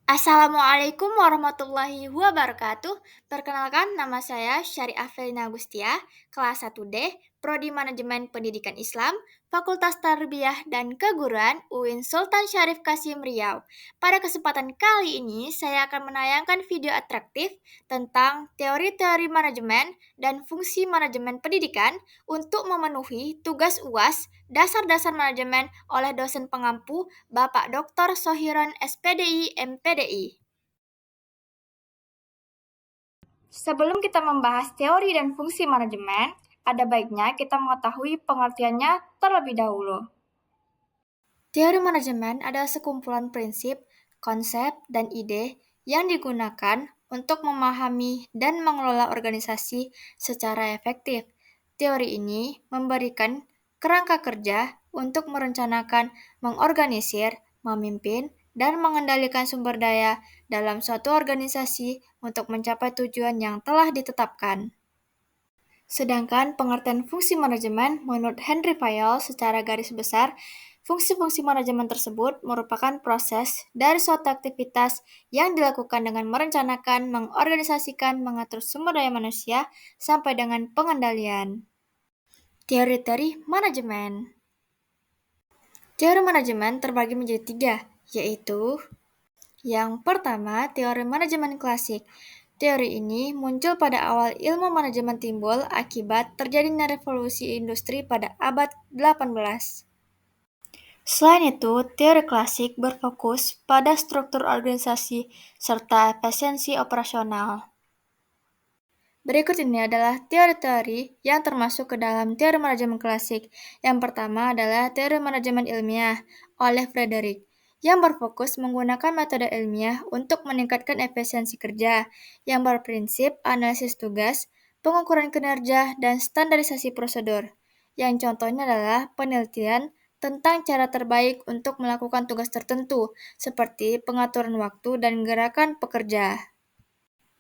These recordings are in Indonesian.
Assalamualaikum warahmatullahi wabarakatuh. Perkenalkan, nama saya Syari Afelina Agustia, kelas 1D, Prodi Manajemen Pendidikan Islam, Fakultas Tarbiyah dan Keguruan UIN Sultan Syarif Kasim Riau. Pada kesempatan kali ini, saya akan menayangkan video atraktif tentang teori-teori manajemen dan fungsi manajemen pendidikan untuk memenuhi tugas UAS Dasar-dasar Manajemen oleh dosen pengampu Bapak Dr. Sohiron SPDI MPDI. Sebelum kita membahas teori dan fungsi manajemen, ada baiknya kita mengetahui pengertiannya terlebih dahulu. Teori manajemen adalah sekumpulan prinsip, konsep, dan ide yang digunakan untuk memahami dan mengelola organisasi secara efektif. Teori ini memberikan kerangka kerja untuk merencanakan, mengorganisir, memimpin, dan mengendalikan sumber daya dalam suatu organisasi untuk mencapai tujuan yang telah ditetapkan. Sedangkan pengertian fungsi manajemen menurut Henry Fayol secara garis besar, fungsi-fungsi manajemen tersebut merupakan proses dari suatu aktivitas yang dilakukan dengan merencanakan, mengorganisasikan, mengatur sumber daya manusia, sampai dengan pengendalian. Teori-teori manajemen. Teori manajemen terbagi menjadi tiga, yaitu yang pertama, teori manajemen klasik. Teori ini muncul pada awal ilmu manajemen timbul akibat terjadinya revolusi industri pada abad 18. Selain itu, teori klasik berfokus pada struktur organisasi serta efisiensi operasional. Berikut ini adalah teori-teori yang termasuk ke dalam teori manajemen klasik. Yang pertama adalah teori manajemen ilmiah oleh Frederick, yang berfokus menggunakan metode ilmiah untuk meningkatkan efisiensi kerja, yang berprinsip analisis tugas, pengukuran kinerja, dan standarisasi prosedur. Yang contohnya adalah penelitian tentang cara terbaik untuk melakukan tugas tertentu, seperti pengaturan waktu dan gerakan pekerja.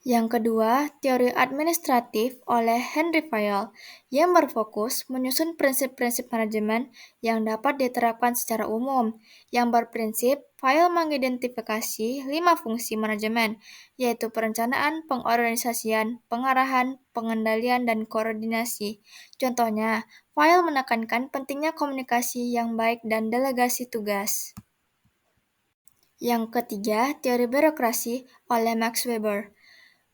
Yang kedua, teori administratif oleh Henry Fayol yang berfokus menyusun prinsip-prinsip manajemen yang dapat diterapkan secara umum. Yang berprinsip, Fayol mengidentifikasi 5 fungsi manajemen, yaitu perencanaan, pengorganisasian, pengarahan, pengendalian, dan koordinasi. Contohnya, Fayol menekankan pentingnya komunikasi yang baik dan delegasi tugas. Yang ketiga, teori birokrasi oleh Max Weber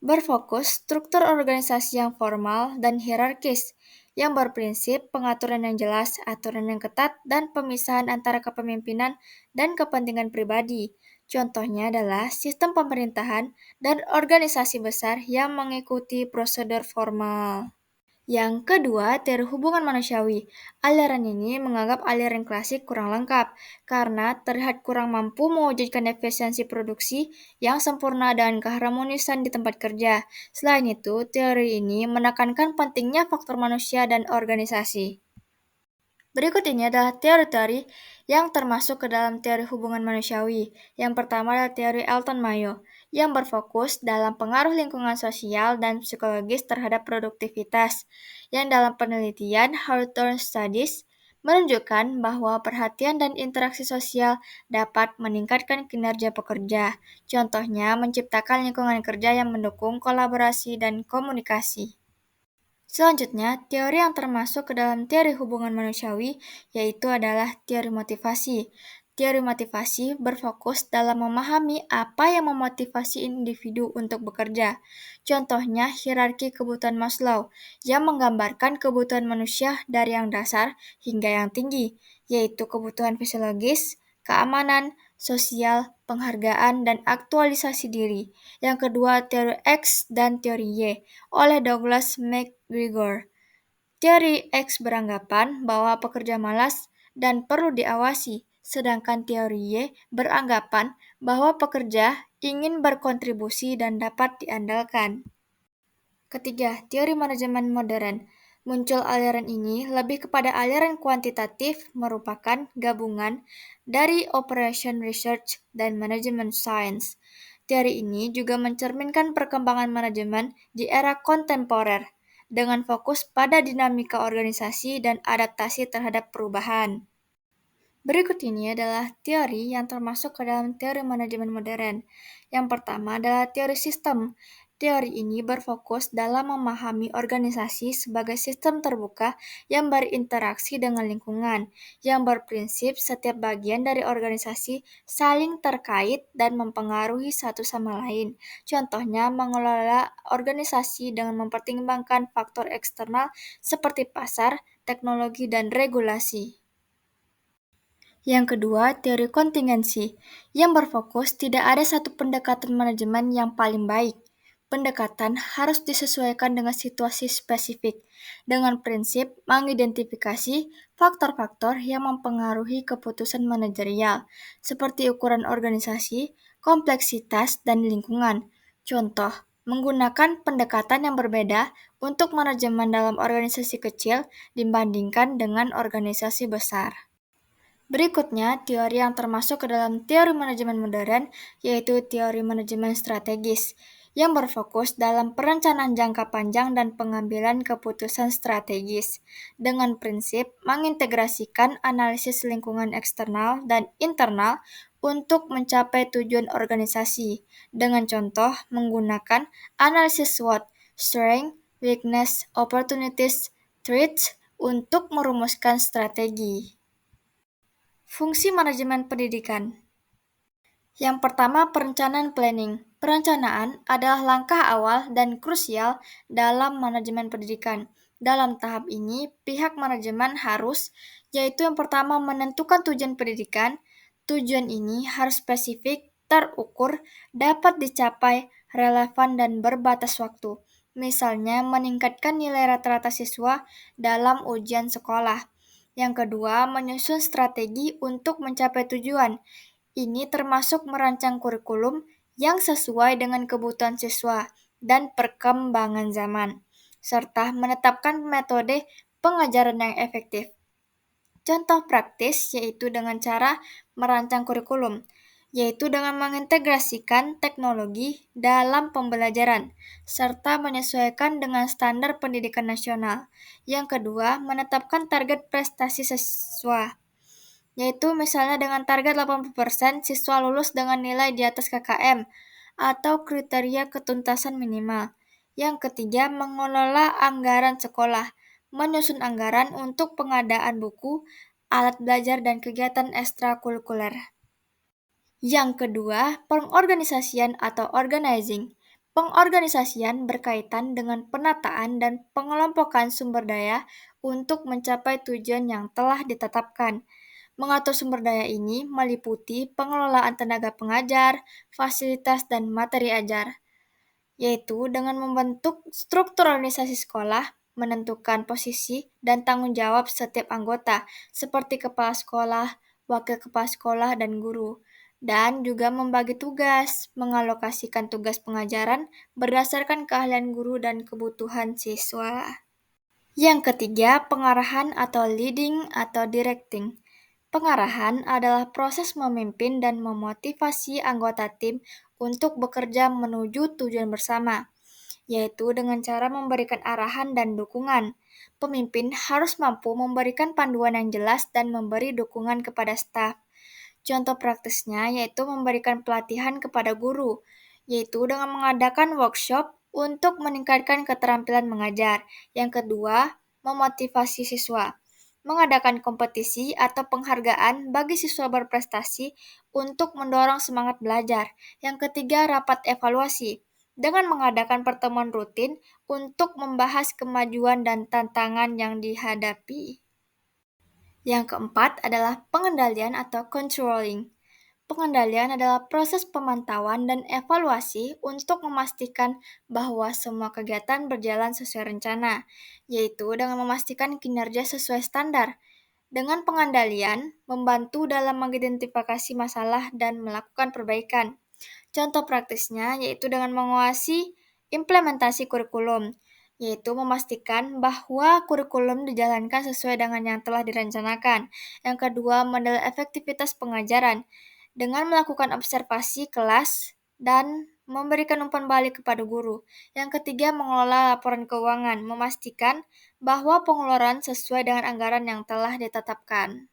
berfokus struktur organisasi yang formal dan hierarkis, yang berprinsip pengaturan yang jelas, aturan yang ketat, dan pemisahan antara kepemimpinan dan kepentingan pribadi. Contohnya adalah sistem pemerintahan dan organisasi besar yang mengikuti prosedur formal. Yang kedua, teori hubungan manusiawi. Aliran ini menganggap aliran klasik kurang lengkap karena terlihat kurang mampu mewujudkan efisiensi produksi yang sempurna dan keharmonisan di tempat kerja. Selain itu, teori ini menekankan pentingnya faktor manusia dan organisasi. Berikut ini adalah teori-teori yang termasuk ke dalam teori hubungan manusiawi. Yang pertama adalah teori Elton Mayo, yang berfokus dalam pengaruh lingkungan sosial dan psikologis terhadap produktivitas. Yang dalam penelitian Hawthorne Studies menunjukkan bahwa perhatian dan interaksi sosial dapat meningkatkan kinerja pekerja. Contohnya, menciptakan lingkungan kerja yang mendukung kolaborasi dan komunikasi. Selanjutnya, teori yang termasuk ke dalam teori hubungan manusiawi yaitu adalah teori motivasi. Teori motivasi berfokus dalam memahami apa yang memotivasi individu untuk bekerja. Contohnya, hierarki kebutuhan Maslow yang menggambarkan kebutuhan manusia dari yang dasar hingga yang tinggi, yaitu kebutuhan fisiologis, keamanan, sosial, penghargaan, dan aktualisasi diri. Yang kedua, teori X dan teori Y oleh Douglas McGregor. Teori X beranggapan bahwa pekerja malas dan perlu diawasi, sedangkan teori Y beranggapan bahwa pekerja ingin berkontribusi dan dapat diandalkan. Ketiga, teori manajemen modern. Muncul aliran ini lebih kepada aliran kuantitatif merupakan gabungan dari operation research dan management science. Teori ini juga mencerminkan perkembangan manajemen di era kontemporer dengan fokus pada dinamika organisasi dan adaptasi terhadap perubahan. Berikut ini adalah teori yang termasuk ke dalam teori manajemen modern. Yang pertama adalah teori sistem. Teori ini berfokus dalam memahami organisasi sebagai sistem terbuka yang berinteraksi dengan lingkungan, yang berprinsip setiap bagian dari organisasi saling terkait dan mempengaruhi satu sama lain. Contohnya, mengelola organisasi dengan mempertimbangkan faktor eksternal seperti pasar, teknologi, dan regulasi. Yang kedua, teori kontingensi, yang berfokus tidak ada satu pendekatan manajemen yang paling baik. Pendekatan harus disesuaikan dengan situasi spesifik, dengan prinsip mengidentifikasi faktor-faktor yang mempengaruhi keputusan manajerial, seperti ukuran organisasi, kompleksitas, dan lingkungan. Contoh, menggunakan pendekatan yang berbeda untuk manajemen dalam organisasi kecil dibandingkan dengan organisasi besar. Berikutnya, teori yang termasuk ke dalam teori manajemen modern, yaitu teori manajemen strategis, yang berfokus dalam perencanaan jangka panjang dan pengambilan keputusan strategis, dengan prinsip mengintegrasikan analisis lingkungan eksternal dan internal untuk mencapai tujuan organisasi, dengan contoh menggunakan analisis SWOT, Strength, Weakness, Opportunities, Threats, untuk merumuskan strategi. Fungsi manajemen pendidikan. Yang pertama, perencanaan planning. Perencanaan adalah langkah awal dan krusial dalam manajemen pendidikan. Dalam tahap ini, pihak manajemen harus, yaitu yang pertama menentukan tujuan pendidikan. Tujuan ini harus spesifik, terukur, dapat dicapai, relevan, dan berbatas waktu. Misalnya, meningkatkan nilai rata-rata siswa dalam ujian sekolah. Yang kedua, menyusun strategi untuk mencapai tujuan. Ini termasuk merancang kurikulum yang sesuai dengan kebutuhan siswa dan perkembangan zaman, serta menetapkan metode pengajaran yang efektif. Contoh praktis yaitu dengan cara merancang kurikulum, yaitu dengan mengintegrasikan teknologi dalam pembelajaran, serta menyesuaikan dengan standar pendidikan nasional. Yang kedua, menetapkan target prestasi siswa, yaitu misalnya dengan target 80% siswa lulus dengan nilai di atas KKM atau kriteria ketuntasan minimal. Yang ketiga, mengelola anggaran sekolah, menyusun anggaran untuk pengadaan buku, alat belajar, dan kegiatan ekstrakurikuler. Yang kedua, pengorganisasian atau organizing. Pengorganisasian berkaitan dengan penataan dan pengelompokan sumber daya untuk mencapai tujuan yang telah ditetapkan. Mengatur sumber daya ini meliputi pengelolaan tenaga pengajar, fasilitas, dan materi ajar, yaitu dengan membentuk struktur organisasi sekolah, menentukan posisi dan tanggung jawab setiap anggota, seperti kepala sekolah, wakil kepala sekolah, dan guru, dan juga membagi tugas, mengalokasikan tugas pengajaran berdasarkan keahlian guru dan kebutuhan siswa. Yang ketiga, pengarahan atau leading atau directing. Pengarahan adalah proses memimpin dan memotivasi anggota tim untuk bekerja menuju tujuan bersama, yaitu dengan cara memberikan arahan dan dukungan. Pemimpin harus mampu memberikan panduan yang jelas dan memberi dukungan kepada staf. Contoh praktisnya yaitu memberikan pelatihan kepada guru, yaitu dengan mengadakan workshop untuk meningkatkan keterampilan mengajar. Yang kedua, memotivasi siswa, mengadakan kompetisi atau penghargaan bagi siswa berprestasi untuk mendorong semangat belajar. Yang ketiga, rapat evaluasi, dengan mengadakan pertemuan rutin untuk membahas kemajuan dan tantangan yang dihadapi. Yang keempat adalah pengendalian atau controlling. Pengendalian adalah proses pemantauan dan evaluasi untuk memastikan bahwa semua kegiatan berjalan sesuai rencana, yaitu dengan memastikan kinerja sesuai standar. Dengan pengendalian, membantu dalam mengidentifikasi masalah dan melakukan perbaikan. Contoh praktisnya yaitu dengan menguasai implementasi kurikulum, yaitu memastikan bahwa kurikulum dijalankan sesuai dengan yang telah direncanakan. Yang kedua, model efektivitas pengajaran, dengan melakukan observasi kelas dan memberikan umpan balik kepada guru. Yang ketiga, mengelola laporan keuangan, memastikan bahwa pengeluaran sesuai dengan anggaran yang telah ditetapkan.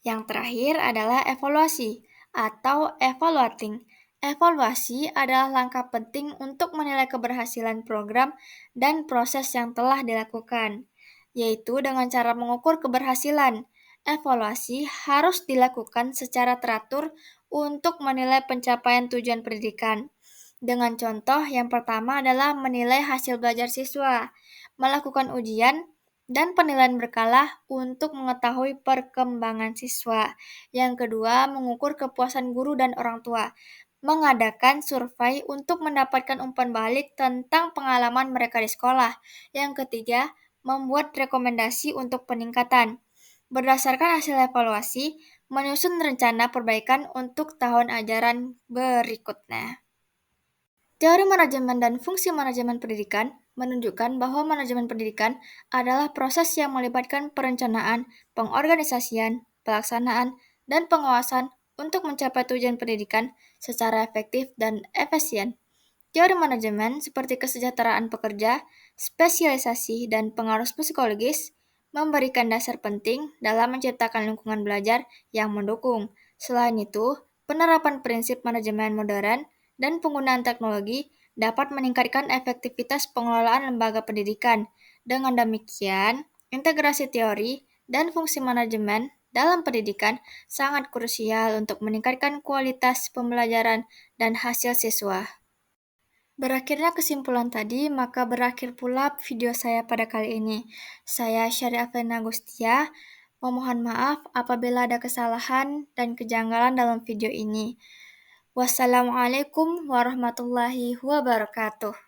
Yang terakhir adalah evaluasi atau evaluating. Evaluasi adalah langkah penting untuk menilai keberhasilan program dan proses yang telah dilakukan, yaitu dengan cara mengukur keberhasilan. Evaluasi harus dilakukan secara teratur untuk menilai pencapaian tujuan pendidikan. Dengan contoh, yang pertama adalah menilai hasil belajar siswa, melakukan ujian, dan penilaian berkala untuk mengetahui perkembangan siswa. Yang kedua, mengukur kepuasan guru dan orang tua. Mengadakan survei untuk mendapatkan umpan balik tentang pengalaman mereka di sekolah. Yang ketiga, membuat rekomendasi untuk peningkatan. Berdasarkan hasil evaluasi, menyusun rencana perbaikan untuk tahun ajaran berikutnya. Teori manajemen dan fungsi manajemen pendidikan menunjukkan bahwa manajemen pendidikan adalah proses yang melibatkan perencanaan, pengorganisasian, pelaksanaan, dan pengawasan untuk mencapai tujuan pendidikan secara efektif dan efisien. Teori manajemen seperti kesejahteraan pekerja, spesialisasi, dan pengaruh psikologis memberikan dasar penting dalam menciptakan lingkungan belajar yang mendukung. Selain itu, penerapan prinsip manajemen modern dan penggunaan teknologi dapat meningkatkan efektivitas pengelolaan lembaga pendidikan. Dengan demikian, integrasi teori dan fungsi manajemen dalam pendidikan sangat krusial untuk meningkatkan kualitas pembelajaran dan hasil siswa. Berakhirnya kesimpulan tadi, maka berakhir pula video saya pada kali ini. Saya Syari Afrina Agustia, memohon maaf apabila ada kesalahan dan kejanggalan dalam video ini. Wassalamualaikum warahmatullahi wabarakatuh.